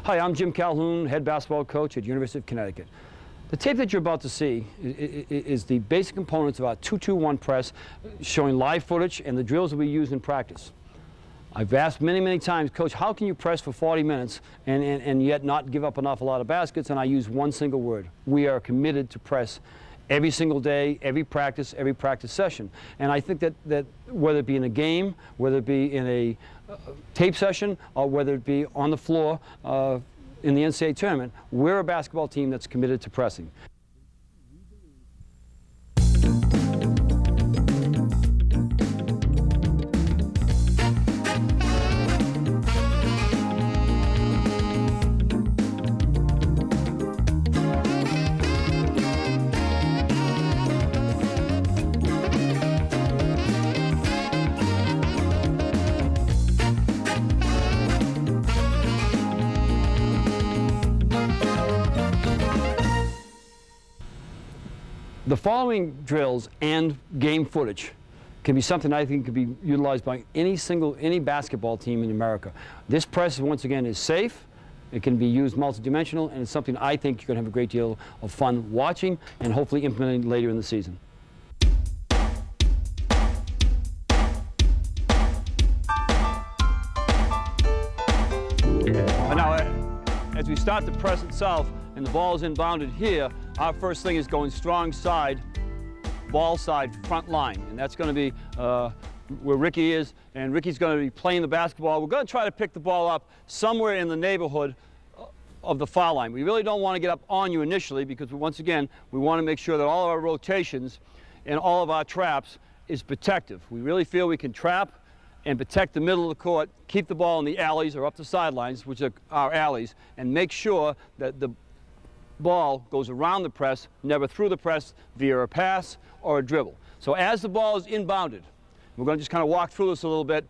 Hi, I'm Jim Calhoun, head basketball coach at University of Connecticut. The tape that you're about to see is the basic components of our 2-2-1 press, showing live footage and the drills that we use in practice. I've asked many times, Coach, how can you press for 40 minutes and yet not give up an awful lot of baskets? And I use one single word. We are committed to press every single day, every practice session. And I think that whether it be in a game, whether it be in a tape session, or whether it be on the floor in the NCAA tournament, we're a basketball team that's committed to pressing. The following drills and game footage can be something I think can be utilized by any basketball team in America. This press, once again, is safe. It can be used multidimensional, and it's something I think you're going to have a great deal of fun watching and hopefully implementing later in the season. Now, as we start the press itself, and the ball is inbounded here, our first thing is going strong side, ball side, front line. And that's going to be where Ricky is, and Ricky's going to be playing the basketball. We're going to try to pick the ball up somewhere in the neighborhood of the foul line. We really don't want to get up on you initially because, once again, we want to make sure that all of our rotations and all of our traps is protective. We really feel we can trap and protect the middle of the court, keep the ball in the alleys or up the sidelines, which are our alleys, and make sure that the ball goes around the press, never through the press via a pass or a dribble. So as the ball is inbounded, we're going to just kind of walk through this a little bit.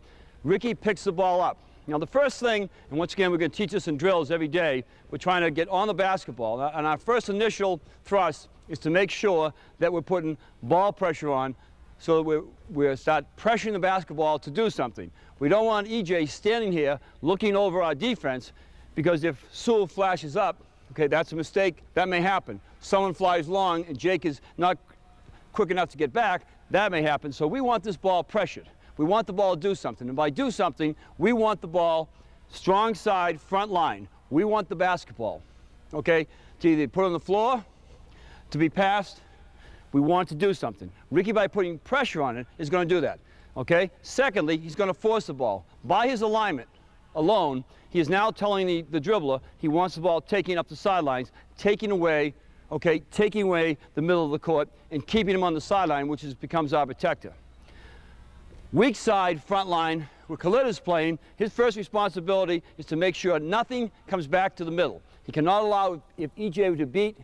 Ricky picks the ball up. Now the first thing, and once again we're going to teach this in drills every day, we're trying to get on the basketball. And our first initial thrust is to make sure that we're putting ball pressure on so that we start pressuring the basketball to do something. We don't want EJ standing here looking over our defense, because if Sewell flashes up, okay, that's a mistake. That may happen. Someone flies long and Jake is not quick enough to get back. That may happen. So we want this ball pressured. We want the ball to do something. And by do something, we want the ball strong side, front line. We want the basketball, okay, to either put on the floor, to be passed. We want to do something. Ricky, by putting pressure on it, is going to do that, okay? Secondly, he's going to force the ball. By his alignment alone, he is now telling the dribbler he wants the ball taking up the sidelines, taking away the middle of the court and keeping him on the sideline, which becomes our protector. Weak side, front line, where Khalid is playing, his first responsibility is to make sure nothing comes back to the middle. He cannot allow, if EJ were to beat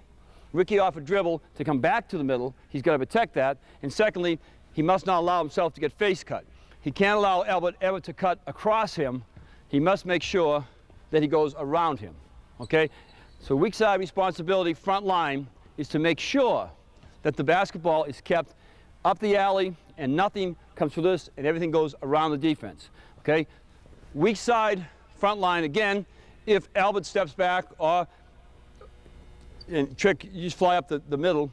Ricky off a dribble, to come back to the middle. He's got to protect that. And secondly, he must not allow himself to get face cut. He can't allow Albert ever to cut across him. He must make sure that he goes around him, okay? So weak side responsibility, front line, is to make sure that the basketball is kept up the alley and nothing comes through this and everything goes around the defense, okay? Weak side, front line, again, if Albert steps back or and trick, you just fly up the middle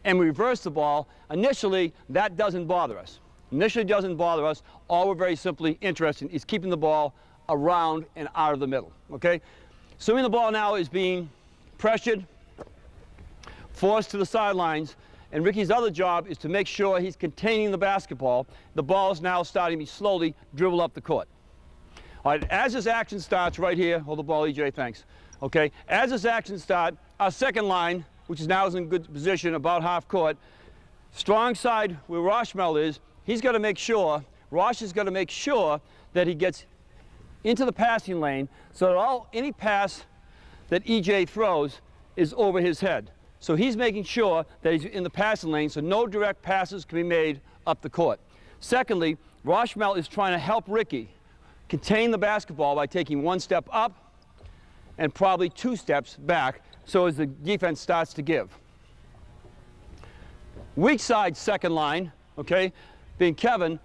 and reverse the ball, initially that doesn't bother us. Initially doesn't bother us. All we're very simply interested in is keeping the ball around and out of the middle, okay? Assuming the ball now is being pressured, forced to the sidelines, and Ricky's other job is to make sure he's containing the basketball. The ball is now starting to be slowly dribble up the court. All right, as this action starts right here, hold the ball, EJ, thanks. Okay, as this action starts, our second line, which is now in good position about half court, strong side where Roshmel is, he's got to make sure, Rosh is going to make sure that he gets into the passing lane so that any pass that EJ throws is over his head. So he's making sure that he's in the passing lane so no direct passes can be made up the court. Secondly, Roshmel is trying to help Ricky contain the basketball by taking one step up and probably two steps back so as the defense starts to give. Weak side second line, okay, being Kevin,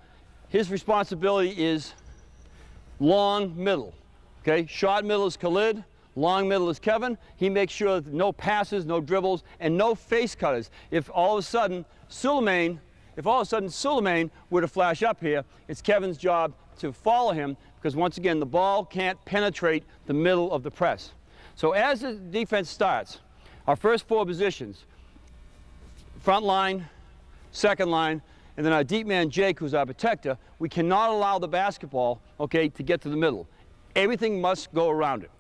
his responsibility is long middle. Okay, short middle is Khalid, Long middle is Kevin. He makes sure that no passes, no dribbles, and no face cutters. If all of a sudden Suleiman were to flash up here, it's Kevin's job to follow him, because once again, the ball can't penetrate the middle of the press. So as the defense starts, our first 4 positions, front line, second line, and then our deep man Jake, who's our protector, we cannot allow the basketball, okay, to get to the middle. Everything must go around it.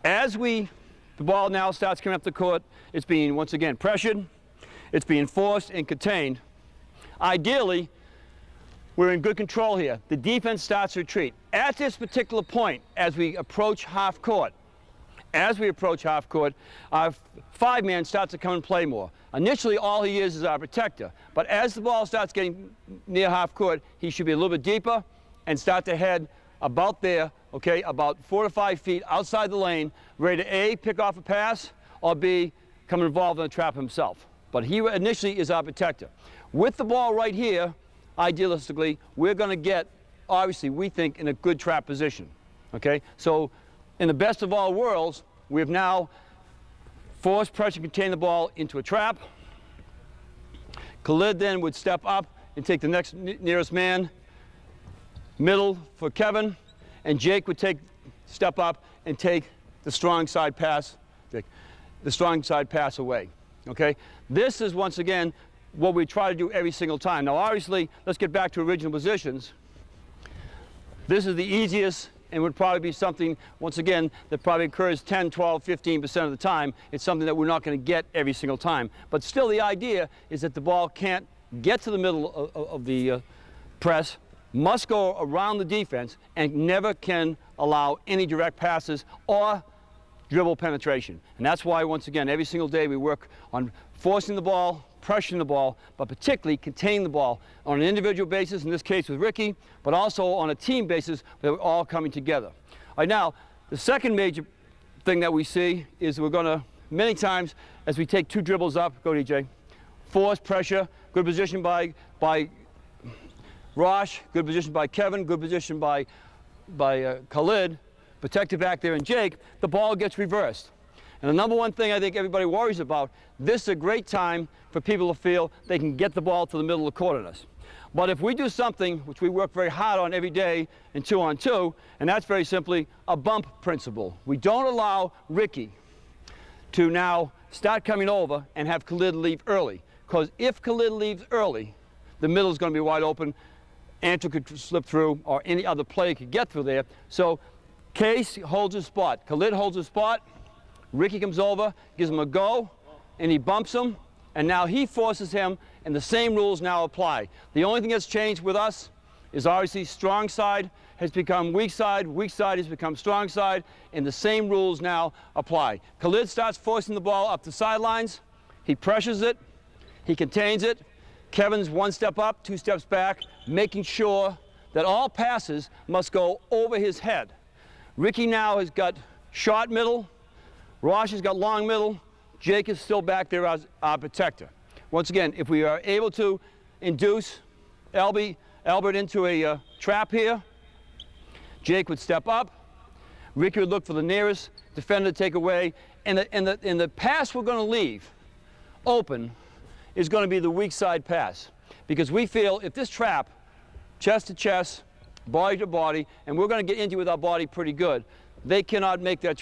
As the ball now starts coming up the court, it's being, once again, pressured, it's being forced and contained. Ideally, we're in good control here. The defense starts to retreat. At this particular point, as we approach half court, our 5-man starts to come and play more. Initially, all he is our protector. But as the ball starts getting near half court, he should be a little bit deeper and start to head about there, okay, about 4 to 5 feet outside the lane, ready to A, pick off a pass, or B, come involved in the trap himself. But he initially is our protector. With the ball right here, idealistically, we're going to get, obviously, we think, in a good trap position, okay? So in the best of all worlds, we have now forced pressure, contain the ball into a trap. Khalid then would step up and take the next nearest man, middle for Kevin, and Jake would step up and take the strong side pass, the strong side pass away, okay? This is, once again, what we try to do every single time. Now, obviously, let's get back to original positions. This is the easiest and would probably be something, once again, that probably occurs 10, 12, 15% of the time. It's something that we're not going to get every single time. But still, the idea is that the ball can't get to the middle of the press, must go around the defense, and never can allow any direct passes or dribble penetration. And that's why, once again, every single day we work on forcing the ball, pressuring the ball, but particularly containing the ball on an individual basis, in this case with Ricky, but also on a team basis where we're all coming together. All right, now, the second major thing that we see is we're going to, many times, as we take 2 dribbles up, go DJ, force, pressure, good position by Rosh, good position by Kevin, good position by Khalid, protected back there in Jake, the ball gets reversed. And the number one thing I think everybody worries about, this is a great time for people to feel they can get the ball to the middle of the court on us. But if we do something which we work very hard on every day in 2-on-2, and that's very simply a bump principle. We don't allow Ricky to now start coming over and have Khalid leave early. Because if Khalid leaves early, the middle is going to be wide open. Andrew could slip through, or any other player could get through there. So Case holds his spot. Khalid holds his spot. Ricky comes over, gives him a go, and he bumps him, and now he forces him, and the same rules now apply. The only thing that's changed with us is obviously strong side has become weak side has become strong side, and the same rules now apply. Khalid starts forcing the ball up the sidelines, he pressures it, he contains it. Kevin's 1 step up, 2 steps back, making sure that all passes must go over his head. Ricky now has got short middle, Rosh has got long middle, Jake is still back there as our protector. Once again, if we are able to induce Albert into a trap here, Jake would step up, Ricky would look for the nearest defender to take away, and the pass we're going to leave open is going to be the weak side pass. Because we feel if this trap, chest to chest, body to body, and we're going to get into it with our body pretty good, they cannot make that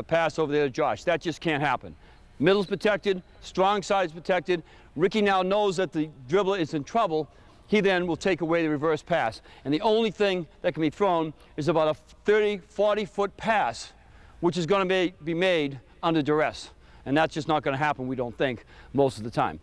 pass over there to Josh. That just can't happen. Middle's protected, strong side's protected. Ricky now knows that the dribbler is in trouble. He then will take away the reverse pass. And the only thing that can be thrown is about a 30, 40-foot pass, which is going to be made under duress. And that's just not going to happen, we don't think, most of the time.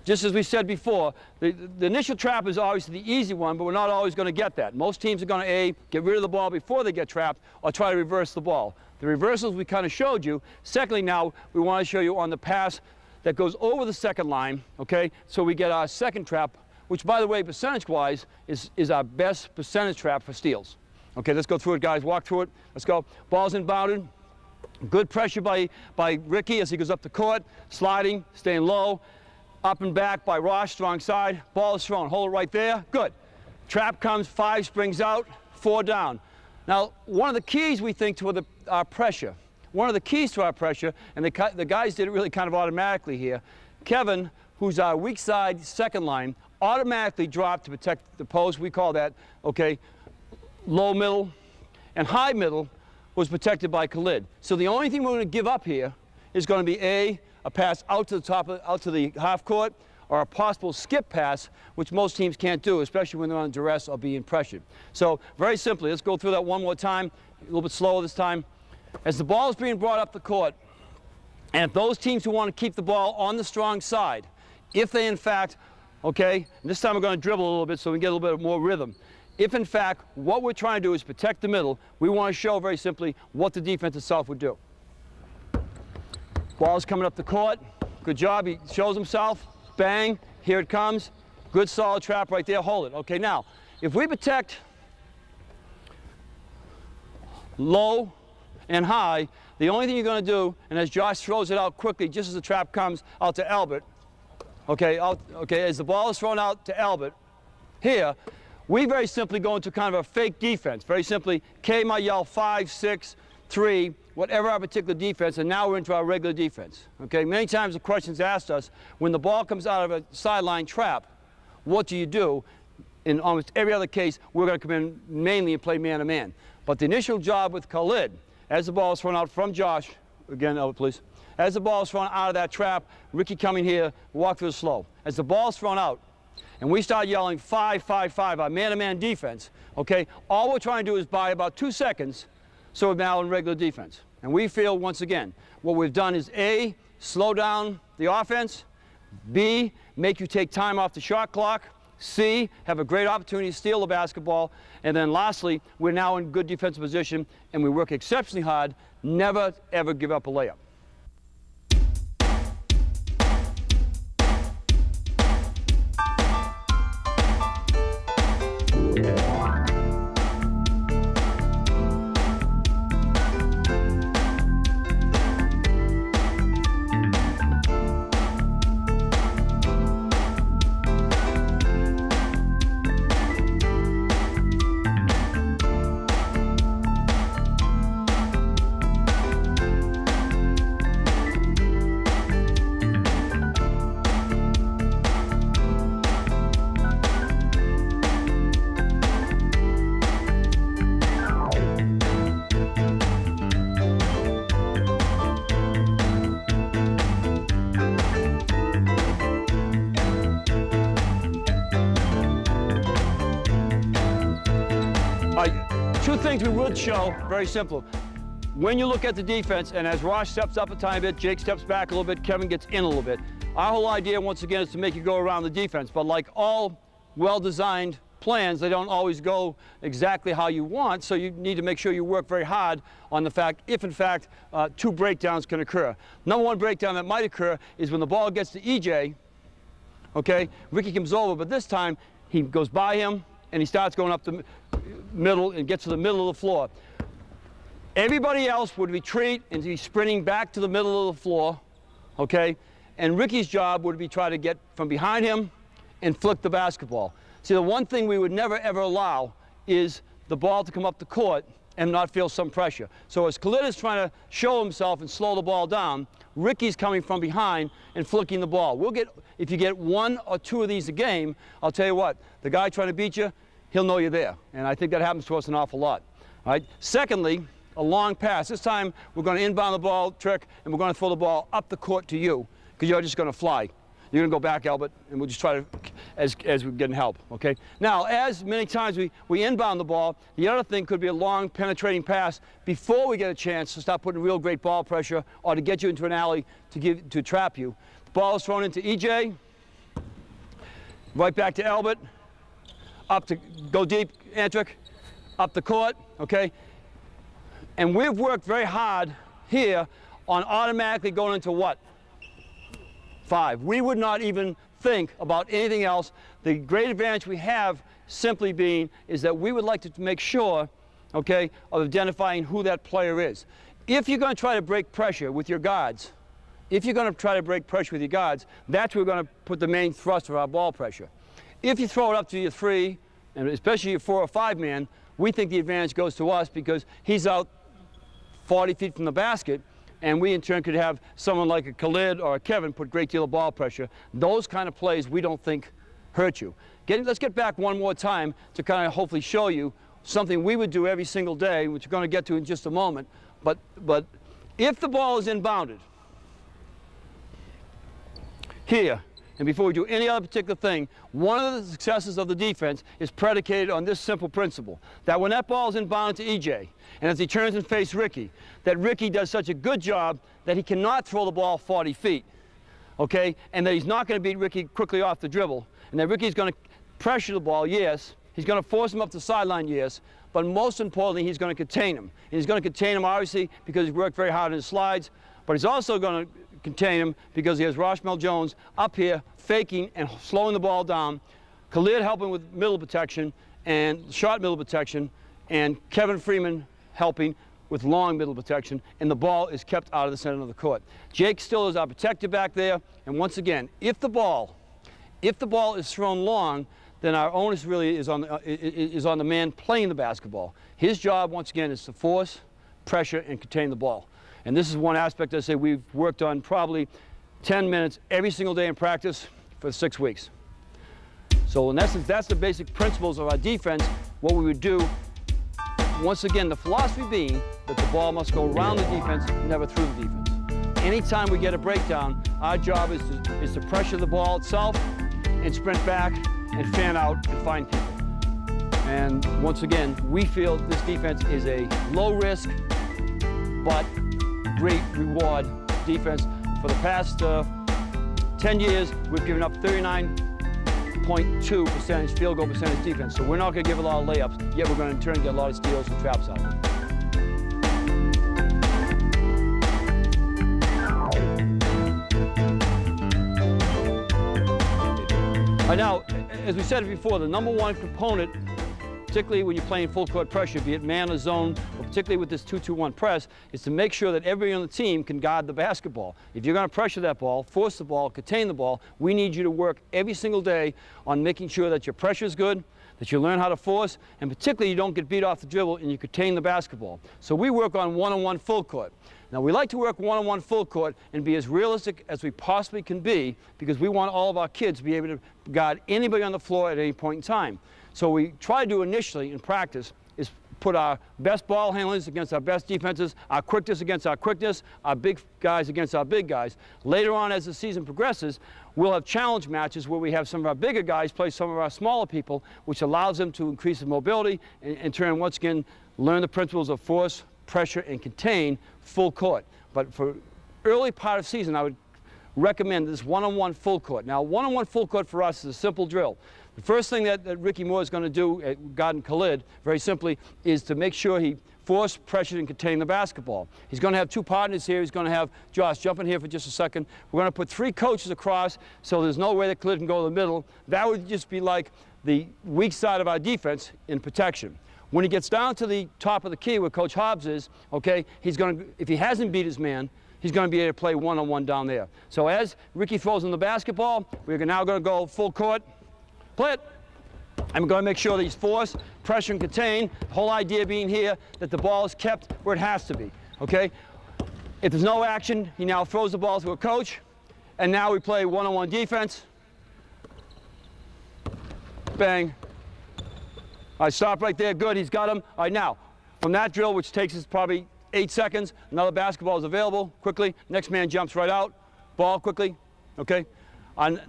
Just as we said before, the initial trap is obviously the easy one, but we're not always going to get that. Most teams are going to, A, get rid of the ball before they get trapped, or try to reverse the ball. The reversals we kind of showed you. Secondly, now we want to show you on the pass that goes over the second line, okay? So we get our second trap, which, by the way, percentage-wise, is our best percentage trap for steals. Okay, let's go through it, guys. Walk through it. Let's go. Ball's inbounded. Good pressure by Ricky as he goes up the court, sliding, staying low. Up and back by Rosh, strong side. Ball is thrown. Hold it right there. Good. Trap comes, 5 springs out, 4 down. Now, one of the keys we think to our pressure, one of the keys to our pressure, and the guys did it really kind of automatically here. Kevin, who's our weak side second line, automatically dropped to protect the post. We call that, okay, low middle, and high middle was protected by Khalid. So the only thing we're going to give up here is going to be a pass out to the out to the half court, or a possible skip pass, which most teams can't do, especially when they're under duress or being pressured. So very simply, let's go through that one more time, a little bit slower this time. As the ball is being brought up the court, and if those teams who want to keep the ball on the strong side, if they in fact, okay, this time we're going to dribble a little bit so we can get a little bit more rhythm. If in fact what we're trying to do is protect the middle, we want to show very simply what the defense itself would do. Ball's coming up the court. Good job. He shows himself. Bang. Here it comes. Good solid trap right there. Hold it. Okay, now, if we protect low and high, the only thing you're going to do, and as Josh throws it out quickly, just as the trap comes out to Albert, okay, as the ball is thrown out to Albert, here, we very simply go into kind of a fake defense. Very simply, K might yell 5, 6, 3, whatever our particular defense, and now we're into our regular defense. Okay, many times the question's asked us, when the ball comes out of a sideline trap, what do you do? In almost every other case, we're going to come in mainly and play man-to-man. But the initial job with Khalid, as the ball is thrown out from Josh, again, Albert, please. As the ball is thrown out of that trap, Ricky coming here, walk through slow. As the ball is thrown out, and we start yelling 5, 5, 5, our man-to-man defense, okay, all we're trying to do is buy about 2 seconds, so we're now in regular defense. And we feel, once again, what we've done is A, slow down the offense, B, make you take time off the shot clock, C, have a great opportunity to steal the basketball, and then lastly, we're now in good defensive position, and we work exceptionally hard, never, ever give up a layup. Two things we would show, very simple. When you look at the defense, and as Ross steps up a tiny bit, Jake steps back a little bit, Kevin gets in a little bit. Our whole idea, once again, is to make you go around the defense. But like all well-designed plans, they don't always go exactly how you want, so you need to make sure you work very hard on the fact, if in fact, 2 breakdowns can occur. Number one breakdown that might occur is when the ball gets to EJ, okay, Ricky comes over, but this time he goes by him, and he starts going up the middle and gets to the middle of the floor. Everybody else would retreat and be sprinting back to the middle of the floor, okay? And Ricky's job would be try to get from behind him and flick the basketball. See, the one thing we would never ever allow is the ball to come up the court and not feel some pressure. So as Khalid is trying to show himself and slow the ball down, Ricky's coming from behind and flicking the ball. If you get 1 or 2 of these a game, I'll tell you what, the guy trying to beat you, he'll know you're there. And I think that happens to us an awful lot. All right? Secondly, a long pass. This time we're going to inbound the ball trick, and we're going to throw the ball up the court to you, because you're just going to fly. You're going to go back, Albert, and we'll just try to, as we're getting help, okay? Now, as many times we inbound the ball, the other thing could be a long penetrating pass before we get a chance to start putting real great ball pressure or to get you into an alley to trap you. The ball is thrown into EJ, right back to Albert, up to, go deep, Antrick, up the court, okay? And we've worked very hard here on automatically going into what? 5. We would not even think about anything else. The great advantage we have simply being is that we would like to make sure, okay, of identifying who that player is. If you're going to try to break pressure with your guards, that's where we're going to put the main thrust of our ball pressure. If you throw it up to your 3, and especially your 4 or 5 man, we think the advantage goes to us because he's out 40 feet from the basket, and we in turn could have someone like a Khalid or a Kevin put a great deal of ball pressure. Those kind of plays we don't think hurt you. Let's get back one more time to kind of hopefully show you something we would do every single day, which we're going to get to in just a moment. But if the ball is inbounded here, and before we do any other particular thing, one of the successes of the defense is predicated on this simple principle, that when that ball is inbounded to EJ, and as he turns and faces Ricky, that Ricky does such a good job that he cannot throw the ball 40 feet, okay? And that he's not going to beat Ricky quickly off the dribble, and that Ricky's going to pressure the ball, yes. He's going to force him up the sideline, yes. But most importantly, he's going to contain him. And he's going to contain him, obviously, because he's worked very hard in his slides, but he's also going to contain him because he has Roshmel Jones up here faking and slowing the ball down, Khalid helping with middle protection and short middle protection, and Kevin Freeman helping with long middle protection, and the ball is kept out of the center of the court. Jake still is our protector back there, and once again, if the ball is thrown long, then our onus really is on the man playing the basketball. His job, once again, is to force, pressure, and contain the ball. And this is one aspect I say we've worked on probably 10 minutes every single day in practice for 6 weeks. So in essence, that's the basic principles of our defense. What we would do, once again, the philosophy being that the ball must go around the defense, never through the defense. Anytime we get a breakdown, our job is to pressure the ball itself and sprint back and fan out and find people. And once again, we feel this defense is a low risk but great reward defense. For the past 10 years, we've given up 39.2% field goal percentage defense. So we're not going to give a lot of layups, yet we're going to in turn get a lot of steals and traps out. Now, as we said before, the number one component, particularly when you're playing full court pressure, be it man or zone, or particularly with this 2-2-1 press, is to make sure that everybody on the team can guard the basketball. If you're going to pressure that ball, force the ball, contain the ball, we need you to work every single day on making sure that your pressure is good, that you learn how to force, and particularly you don't get beat off the dribble and you contain the basketball. So we work on one-on-one full court. Now, we like to work one-on-one full court and be as realistic as we possibly can be because we want all of our kids to be able to guard anybody on the floor at any point in time. So we try to do initially in practice is put our best ball handlers against our best defenses, our quickness against our quickness, our big guys against our big guys. Later on, as the season progresses, we'll have challenge matches where we have some of our bigger guys play some of our smaller people, which allows them to increase their mobility and in turn, once again, learn the principles of force, pressure, and contain full court. But for early part of season, I would recommend this one-on-one full court. Now, one-on-one full court for us is a simple drill. The first thing that Ricky Moore is going to do at guarding Khalid, very simply, is to make sure he force, pressure, and contain the basketball. He's going to have two partners here. He's going to have Josh jump in here for just a second. We're going to put 3 coaches across, so there's no way that Khalid can go to the middle. That would just be like the weak side of our defense in protection. When he gets down to the top of the key where Coach Hobbs is, okay, he's going to, if he hasn't beat his man, he's going to be able to play one-on-one down there. So as Ricky throws in the basketball, we're now going to go full court, play it. I'm going to make sure that he's forced, pressure, and contain. The whole idea being here that the ball is kept where it has to be, okay? If there's no action, he now throws the ball to a coach, and now we play one-on-one defense. Bang. All right, stop right there, good, he's got him. All right, now, from that drill, which takes us probably 8 seconds, another basketball is available, quickly. Next man jumps right out, ball quickly, okay?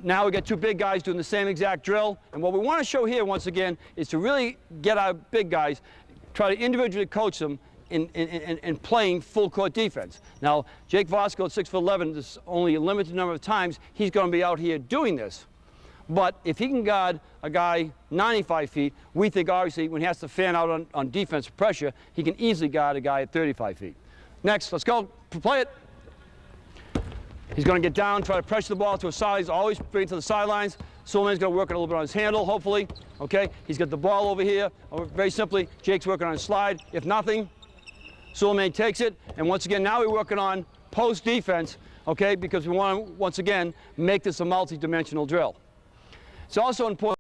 Now we got 2 big guys doing the same exact drill, and what we want to show here, once again, is to really get our big guys, try to individually coach them in playing full court defense. Now, Jake Vosco at 6'11", there's only a limited number of times he's going to be out here doing this. But if he can guard a guy 95 feet, we think obviously when he has to fan out on defensive pressure, he can easily guard a guy at 35 feet. Next, let's go, play it. He's going to get down, try to pressure the ball to a side. He's always bring it to the sidelines. Suleiman's going to work a little bit on his handle, hopefully. Okay, he's got the ball over here. Very simply, Jake's working on his slide. If nothing, Suleiman takes it. And once again, now we're working on post defense, okay, because we want to, once again, make this a multi-dimensional drill. It's also important